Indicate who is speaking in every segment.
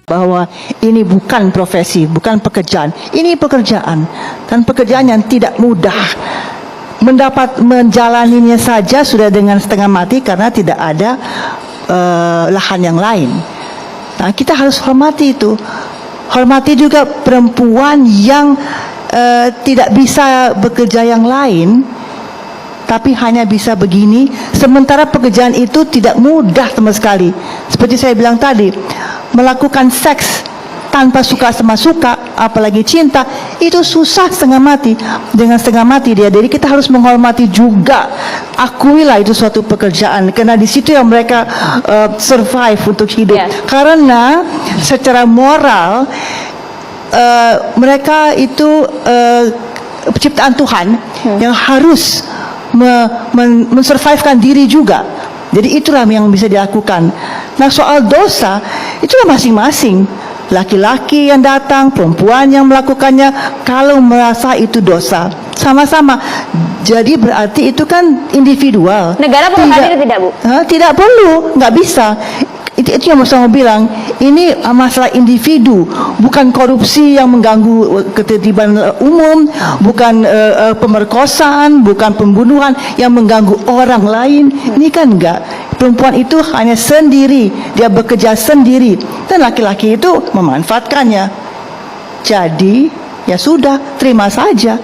Speaker 1: bahwa ini bukan profesi, bukan pekerjaan. Ini pekerjaan, dan pekerjaan yang tidak mudah. Menjalaninya saja sudah dengan setengah mati karena tidak ada lahan yang lain. Nah, kita harus hormati itu. Hormati juga perempuan yang tidak bisa bekerja yang lain, tapi hanya bisa begini, sementara pekerjaan itu tidak mudah sama sekali. Seperti saya bilang tadi, melakukan seks tanpa suka sama suka, apalagi cinta, itu susah setengah mati. Dengan setengah mati dia. Jadi kita harus menghormati juga. Akuilah itu suatu pekerjaan, karena di situ yang mereka survive untuk hidup. Karena secara moral mereka itu ciptaan Tuhan yang harus mensurvivekan diri juga. Jadi itulah yang bisa dilakukan. Nah, soal dosa itulah masing-masing. Laki-laki yang datang, perempuan yang melakukannya, kalau merasa itu dosa, sama-sama. Jadi berarti itu kan individual.
Speaker 2: Negara perlu hadir tidak, Bu?
Speaker 1: Tidak perlu, nggak bisa. Itu yang saya mau bilang. Ini masalah individu, bukan korupsi yang mengganggu ketertiban umum, bukan pemerkosaan, bukan pembunuhan yang mengganggu orang lain. Ini kan enggak. Perempuan itu hanya sendiri, dia bekerja sendiri, dan laki-laki itu memanfaatkannya. Jadi ya sudah, terima saja.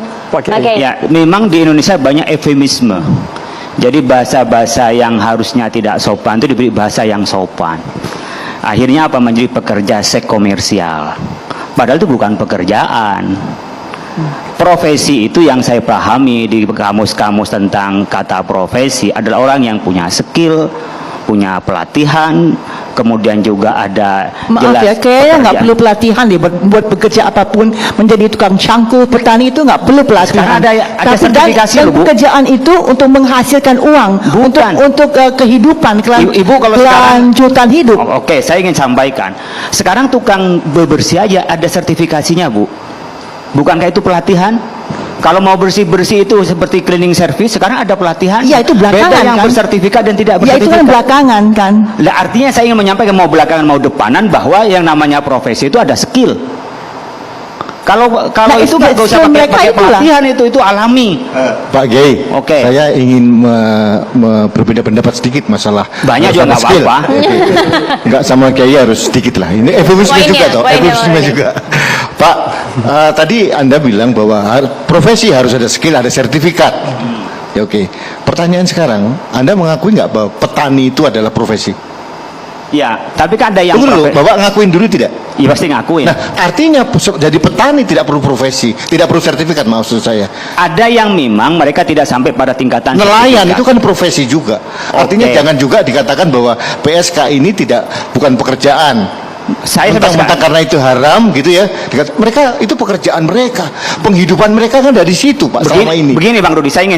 Speaker 3: Ya, memang di Indonesia banyak eufemisme. Jadi bahasa-bahasa yang harusnya tidak sopan itu diberi bahasa yang sopan. Akhirnya apa? Menjadi pekerja seks komersial. Padahal itu bukan pekerjaan. Profesi itu yang saya pahami di kamus-kamus tentang kata profesi adalah orang yang punya skill, punya pelatihan, kemudian juga ada
Speaker 1: maaf ya, kayaknya nggak perlu pelatihan deh buat bekerja apapun. Menjadi tukang cangkul, petani itu nggak perlu pelatihan.
Speaker 3: Ada sertifikasi
Speaker 1: dan pekerjaan itu untuk menghasilkan uang, untuk kehidupan,
Speaker 3: Ibu kalau
Speaker 1: kelanjutan hidup.
Speaker 3: Oke, saya ingin sampaikan. Sekarang tukang bebersih aja ada sertifikasinya, Bu. Bukankah itu pelatihan? Kalau mau bersih-bersih itu seperti cleaning service, sekarang ada pelatihan.
Speaker 1: Ya, itu belakangan.
Speaker 3: Beda yang bersertifikat dan tidak bersertifikat.
Speaker 1: Ya, itu kan belakangan kan.
Speaker 3: Lah, artinya saya ingin menyampaikan, mau belakangan mau depanan, bahwa yang namanya profesi itu ada skill. Kalau itu nggak usah pakai pelatihan, itu alami.
Speaker 4: Pak Gey, saya ingin berbeda pendapat sedikit masalah
Speaker 3: banyak juga nggak apa-apa.
Speaker 4: Nggak sama Kiai harus sedikit lah. Ini eufemisme juga toh, eufemisme juga. Pak, tadi Anda bilang bahwa profesi harus ada skill, ada sertifikat. Ya, oke. Pertanyaan sekarang, Anda mengakui nggak bahwa petani itu adalah profesi?
Speaker 3: Ya, tapi kan ada yang
Speaker 4: Bapak ngakuin dulu tidak?
Speaker 3: Iya, pasti ngakuin.
Speaker 4: Nah, artinya jadi petani tidak perlu profesi, tidak perlu sertifikat, maksud saya.
Speaker 3: Ada yang memang mereka tidak sampai pada tingkatan
Speaker 4: nelayan sertifikat. Itu kan profesi juga. Artinya jangan juga dikatakan bahwa PSK ini bukan pekerjaan. Saya mentang-mentang karena itu haram gitu ya. Mereka itu pekerjaan mereka, penghidupan mereka kan dari situ, Pak. Selama ini.
Speaker 3: Begini Bang Rudi, saya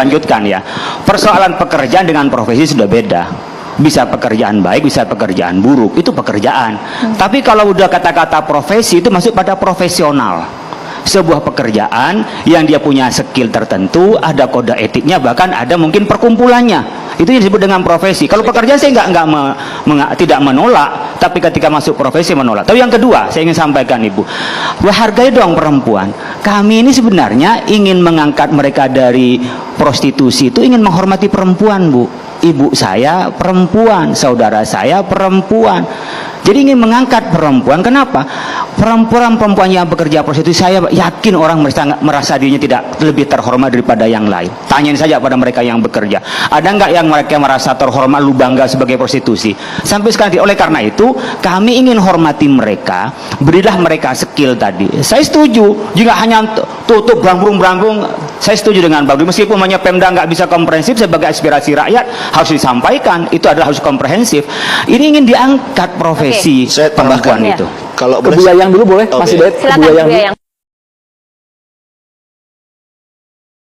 Speaker 3: lanjutkan ya. Persoalan pekerjaan dengan profesi sudah beda. Bisa pekerjaan baik, bisa pekerjaan buruk, itu pekerjaan. Tapi kalau udah kata-kata profesi, itu masuk pada profesional. Sebuah pekerjaan yang dia punya skill tertentu, ada kode etiknya, bahkan ada mungkin perkumpulannya. Itu yang disebut dengan profesi. Kalau pekerjaan saya tidak menolak, tapi ketika masuk profesi menolak. Tapi yang kedua, saya ingin sampaikan Ibu, hargai dong perempuan. Kami ini sebenarnya ingin mengangkat mereka dari prostitusi, itu ingin menghormati perempuan, Bu. Ibu saya perempuan, saudara saya perempuan. Jadi ingin mengangkat perempuan. Kenapa? Perempuan-perempuan yang bekerja prostitusi, saya yakin orang merasa dirinya tidak lebih terhormat daripada yang lain. Tanyain saja pada mereka yang bekerja. Ada nggak yang mereka merasa terhormat, lu bangga sebagai prostitusi? Sampai sekarang. Oleh karena itu, kami ingin hormati mereka, berilah mereka skill tadi. Saya setuju. Jika hanya tutup beranggung-beranggung, saya setuju dengan Bang Dwi. Meskipun hanya Pemda nggak bisa komprehensif, sebagai aspirasi rakyat harus disampaikan. Itu adalah harus komprehensif. Ini ingin diangkat profesi perempuan itu.
Speaker 4: Kalau
Speaker 5: Kebuayang dulu boleh, Mas Hidayat.
Speaker 2: Silakan, Kebuayang.